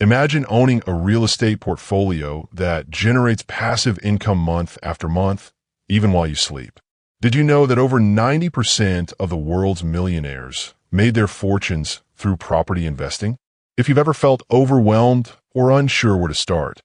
Imagine owning a real estate portfolio that generates passive income month after month, even while you sleep. Did you know that over 90% of the world's millionaires made their fortunes through property investing? If you've ever felt overwhelmed or unsure where to start,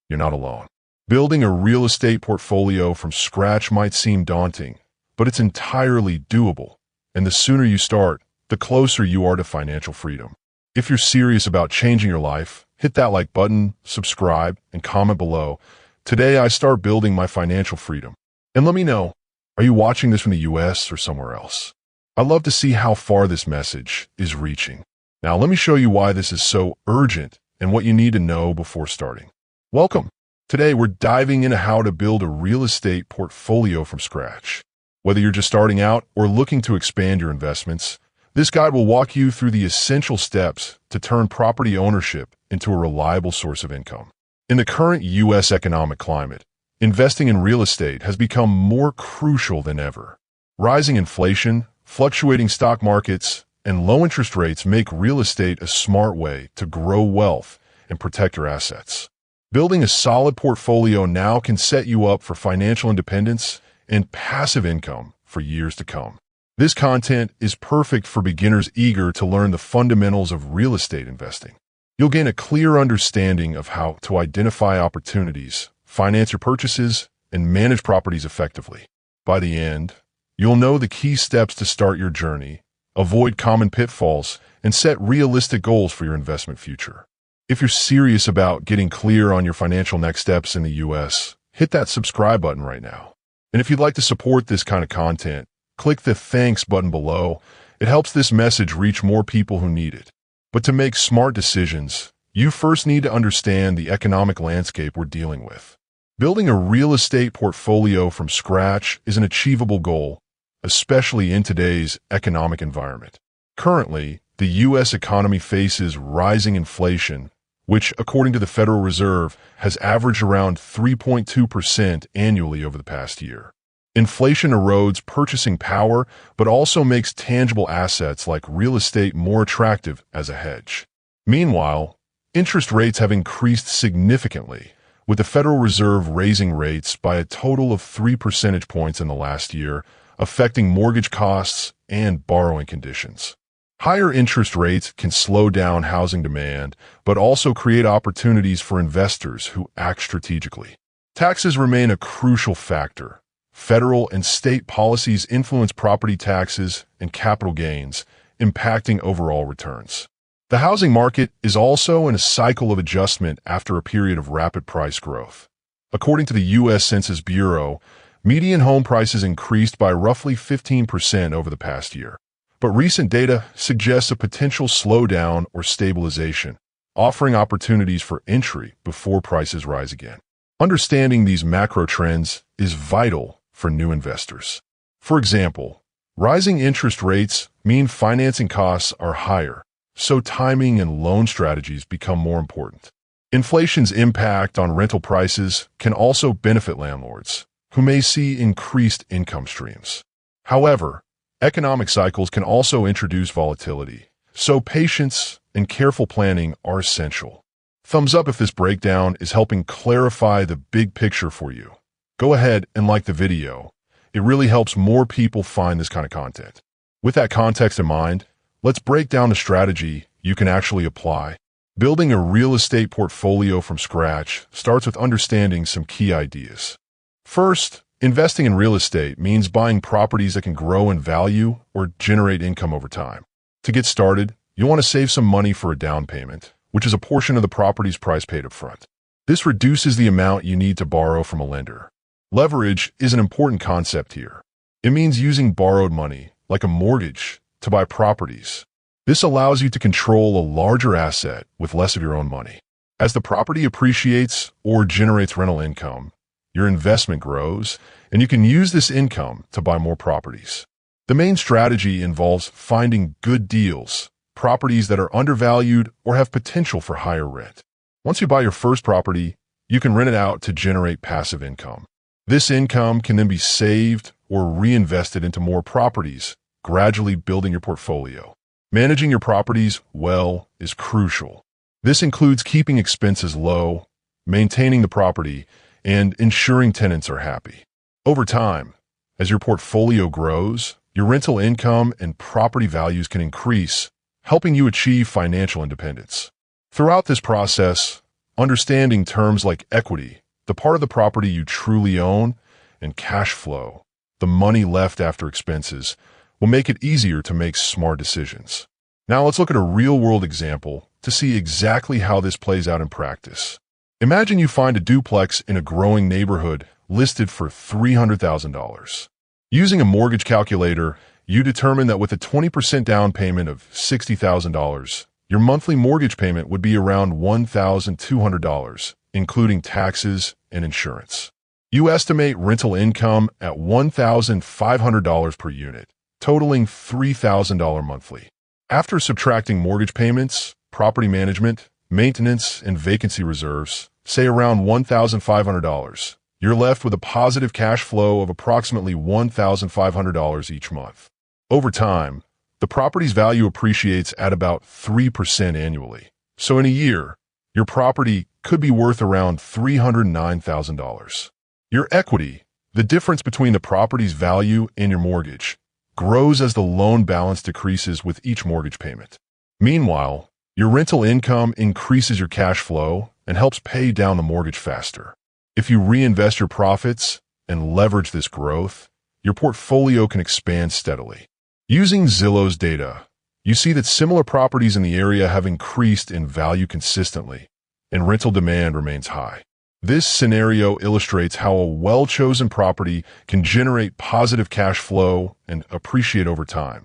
you're not alone. Building a real estate portfolio from scratch might seem daunting, but it's entirely doable. And the sooner you start, the closer you are to financial freedom. If you're serious about changing your life, hit that like button, subscribe, and comment below. Today, I start building my financial freedom. And let me know, are you watching this from the US or somewhere else? I'd love to see how far this message is reaching. Now, let me show you why this is so urgent and what you need to know before starting. Welcome. Today, we're diving into how to build a real estate portfolio from scratch. Whether you're just starting out or looking to expand your investments, this guide will walk you through the essential steps to turn property ownership into a reliable source of income. In the current U.S. economic climate, investing in real estate has become more crucial than ever. Rising inflation, fluctuating stock markets, and low interest rates make real estate a smart way to grow wealth and protect your assets. Building a solid portfolio now can set you up for financial independence and passive income for years to come. This content is perfect for beginners eager to learn the fundamentals of real estate investing. You'll gain a clear understanding of how to identify opportunities, finance your purchases, and manage properties effectively. By the end, you'll know the key steps to start your journey, avoid common pitfalls, and set realistic goals for your investment future. If you're serious about getting clear on your financial next steps in the US, hit that subscribe button right now. And if you'd like to support this kind of content, click the thanks button below. It helps this message reach more people who need it. But to make smart decisions, you first need to understand the economic landscape we're dealing with. Building a real estate portfolio from scratch is an achievable goal, especially in today's economic environment. Currently, the U.S. economy faces rising inflation, which, according to the Federal Reserve, has averaged around 3.2% annually over the past year. Inflation erodes purchasing power, but also makes tangible assets like real estate more attractive as a hedge. Meanwhile, interest rates have increased significantly, with the Federal Reserve raising rates by a total of 3 percentage points in the last year, affecting mortgage costs and borrowing conditions. Higher interest rates can slow down housing demand, but also create opportunities for investors who act strategically. Taxes remain a crucial factor. Federal and state policies influence property taxes and capital gains, impacting overall returns. The housing market is also in a cycle of adjustment after a period of rapid price growth. According to the U.S. Census Bureau, median home prices increased by roughly 15% over the past year. But recent data suggests a potential slowdown or stabilization, offering opportunities for entry before prices rise again. Understanding these macro trends is vital for new investors. For example, rising interest rates mean financing costs are higher, so timing and loan strategies become more important. Inflation's impact on rental prices can also benefit landlords, who may see increased income streams. However, economic cycles can also introduce volatility, so patience and careful planning are essential. Thumbs up if this breakdown is helping clarify the big picture for you. Go ahead and like the video. It really helps more people find this kind of content. With that context in mind, let's break down the strategy you can actually apply. Building a real estate portfolio from scratch starts with understanding some key ideas. First, investing in real estate means buying properties that can grow in value or generate income over time. To get started, you'll want to save some money for a down payment, which is a portion of the property's price paid up front. This reduces the amount you need to borrow from a lender. Leverage is an important concept here. It means using borrowed money, like a mortgage, to buy properties. This allows you to control a larger asset with less of your own money. As the property appreciates or generates rental income, your investment grows, and you can use this income to buy more properties. The main strategy involves finding good deals, properties that are undervalued or have potential for higher rent. Once you buy your first property, you can rent it out to generate passive income. This income can then be saved or reinvested into more properties, gradually building your portfolio. Managing your properties well is crucial. This includes keeping expenses low, maintaining the property, and ensuring tenants are happy. Over time, as your portfolio grows, your rental income and property values can increase, helping you achieve financial independence. Throughout this process, understanding terms like equity, the part of the property you truly own, and cash flow, the money left after expenses, will make it easier to make smart decisions. Now let's look at a real-world example to see exactly how this plays out in practice. Imagine you find a duplex in a growing neighborhood listed for $300,000. Using a mortgage calculator, you determine that with a 20% down payment of $60,000, your monthly mortgage payment would be around $1,200, including taxes and insurance. You estimate rental income at $1,500 per unit, totaling $3,000 monthly. After subtracting mortgage payments, property management, maintenance, and vacancy reserves, say around $1,500, you're left with a positive cash flow of approximately $1,500 each month. Over time, the property's value appreciates at about 3% annually. So in a year, your property could be worth around $309,000. Your equity, the difference between the property's value and your mortgage, grows as the loan balance decreases with each mortgage payment. Meanwhile, your rental income increases your cash flow and helps pay down the mortgage faster. If you reinvest your profits and leverage this growth, your portfolio can expand steadily. Using Zillow's data, you see that similar properties in the area have increased in value consistently, and rental demand remains high. This scenario illustrates how a well-chosen property can generate positive cash flow and appreciate over time,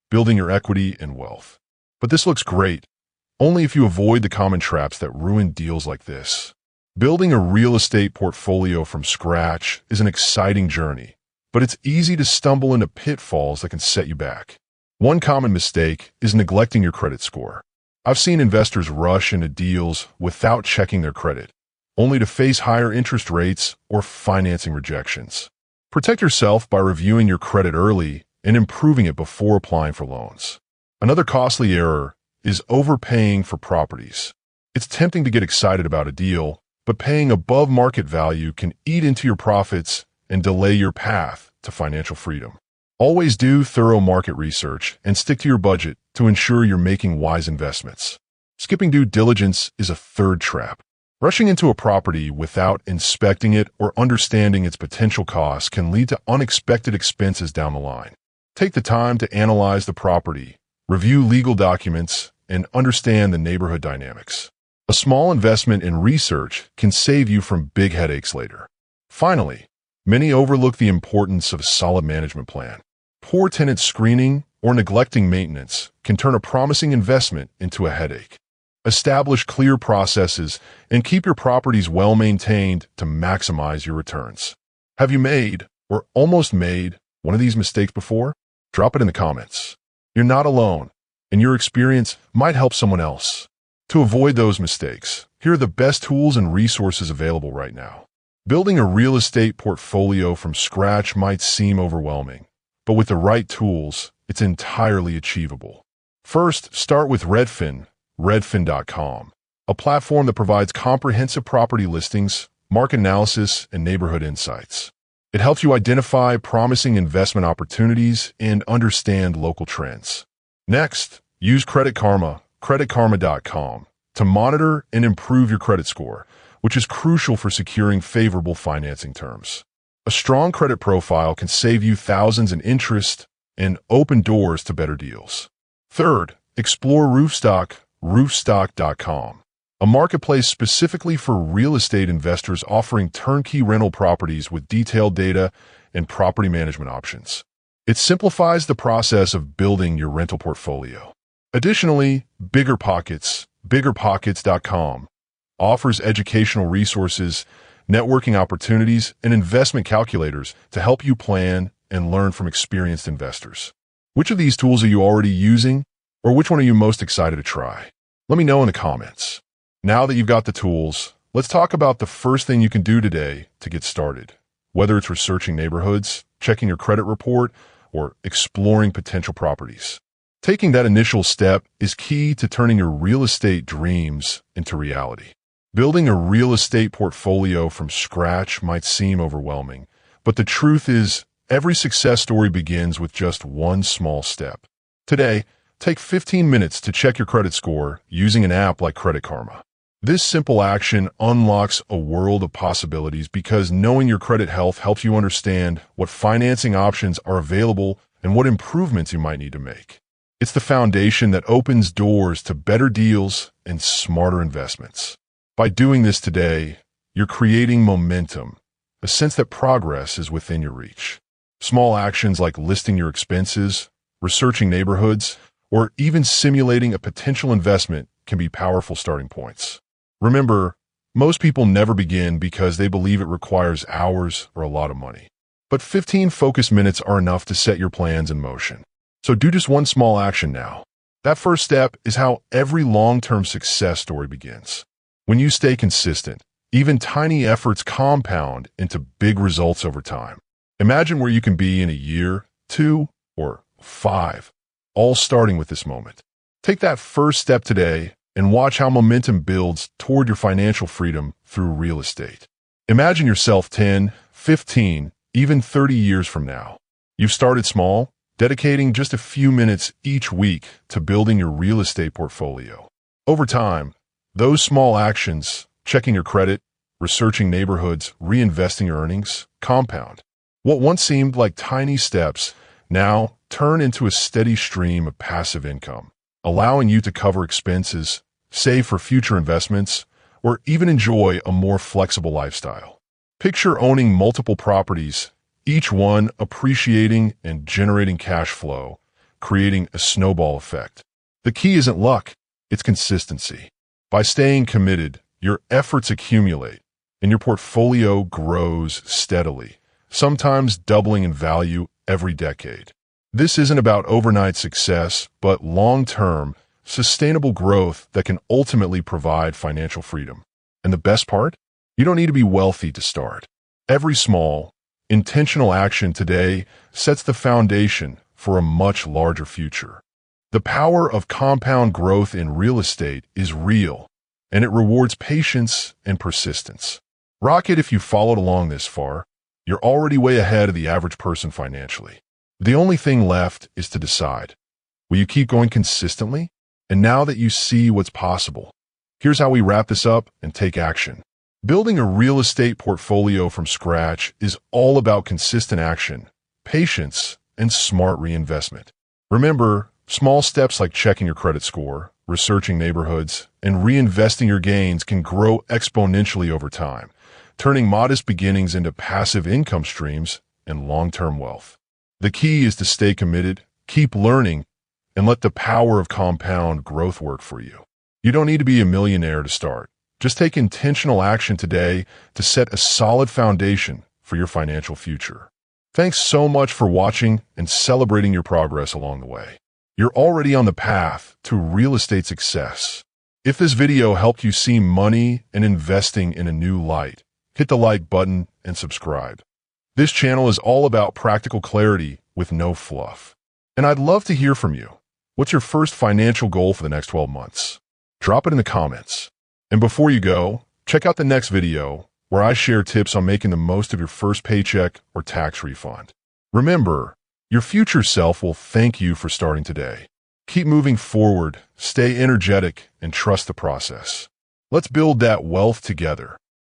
building your equity and wealth. But this looks great, only if you avoid the common traps that ruin deals like this. Building a real estate portfolio from scratch is an exciting journey, but it's easy to stumble into pitfalls that can set you back. One common mistake is neglecting your credit score. I've seen investors rush into deals without checking their credit, only to face higher interest rates or financing rejections. Protect yourself by reviewing your credit early and improving it before applying for loans. Another costly error is overpaying for properties. It's tempting to get excited about a deal, but paying above market value can eat into your profits and delay your path to financial freedom. Always do thorough market research and stick to your budget to ensure you're making wise investments. Skipping due diligence is a third trap. Rushing into a property without inspecting it or understanding its potential costs can lead to unexpected expenses down the line. Take the time to analyze the property, review legal documents, and understand the neighborhood dynamics. A small investment in research can save you from big headaches later. Finally, many overlook the importance of a solid management plan. Poor tenant screening or neglecting maintenance can turn a promising investment into a headache. Establish clear processes and keep your properties well maintained to maximize your returns. Have you made or almost made one of these mistakes before? Drop it in the comments. You're not alone, and your experience might help someone else. To avoid those mistakes, here are the best tools and resources available right now. Building a real estate portfolio from scratch might seem overwhelming, but with the right tools, it's entirely achievable. First, start with Redfin, redfin.com, a platform that provides comprehensive property listings, market analysis, and neighborhood insights. It helps you identify promising investment opportunities and understand local trends. Next, use Credit Karma, creditkarma.com, to monitor and improve your credit score, which is crucial for securing favorable financing terms. A strong credit profile can save you thousands in interest and open doors to better deals. Third, explore Roofstock, roofstock.com, a marketplace specifically for real estate investors offering turnkey rental properties with detailed data and property management options. It simplifies the process of building your rental portfolio. Additionally, BiggerPockets, biggerpockets.com, offers educational resources, networking opportunities, and investment calculators to help you plan and learn from experienced investors. Which of these tools are you already using, or which one are you most excited to try? Let me know in the comments. Now that you've got the tools, let's talk about the first thing you can do today to get started. Whether it's researching neighborhoods, checking your credit report, or exploring potential properties. Taking that initial step is key to turning your real estate dreams into reality. Building a real estate portfolio from scratch might seem overwhelming, but the truth is, every success story begins with just one small step. Today, take 15 minutes to check your credit score using an app like Credit Karma. This simple action unlocks a world of possibilities because knowing your credit health helps you understand what financing options are available and what improvements you might need to make. It's the foundation that opens doors to better deals and smarter investments. By doing this today, you're creating momentum, a sense that progress is within your reach. Small actions like listing your expenses, researching neighborhoods, or even simulating a potential investment can be powerful starting points. Remember, most people never begin because they believe it requires hours or a lot of money. But 15 focused minutes are enough to set your plans in motion. So do just one small action now. That first step is how every long-term success story begins. When you stay consistent, even tiny efforts compound into big results over time. Imagine where you can be in a year, 2, or 5, all starting with this moment. Take that first step today and watch how momentum builds toward your financial freedom through real estate. Imagine yourself 10, 15, even 30 years from now. You've started small, dedicating just a few minutes each week to building your real estate portfolio. Over time, those small actions, checking your credit, researching neighborhoods, reinvesting your earnings, compound. What once seemed like tiny steps now turn into a steady stream of passive income, allowing you to cover expenses, save for future investments, or even enjoy a more flexible lifestyle. Picture owning multiple properties, each one appreciating and generating cash flow, creating a snowball effect. The key isn't luck, it's consistency. By staying committed, your efforts accumulate, and your portfolio grows steadily, sometimes doubling in value every decade. This isn't about overnight success, but long-term, sustainable growth that can ultimately provide financial freedom. And the best part? You don't need to be wealthy to start. Every small, intentional action today sets the foundation for a much larger future. The power of compound growth in real estate is real, and it rewards patience and persistence. Rock it if you followed along this far. You're already way ahead of the average person financially. The only thing left is to decide. Will you keep going consistently? And now that you see what's possible, here's how we wrap this up and take action. Building a real estate portfolio from scratch is all about consistent action, patience, and smart reinvestment. Remember, small steps like checking your credit score, researching neighborhoods, and reinvesting your gains can grow exponentially over time, turning modest beginnings into passive income streams and long-term wealth. The key is to stay committed, keep learning, and let the power of compound growth work for you. You don't need to be a millionaire to start. Just take intentional action today to set a solid foundation for your financial future. Thanks so much for watching and celebrating your progress along the way. You're already on the path to real estate success. If this video helped you see money and investing in a new light, hit the like button and subscribe. This channel is all about practical clarity with no fluff. And I'd love to hear from you. What's your first financial goal for the next 12 months? Drop it in the comments. And before you go, check out the next video where I share tips on making the most of your first paycheck or tax refund. Remember, your future self will thank you for starting today. Keep moving forward, stay energetic, and trust the process. Let's build that wealth together.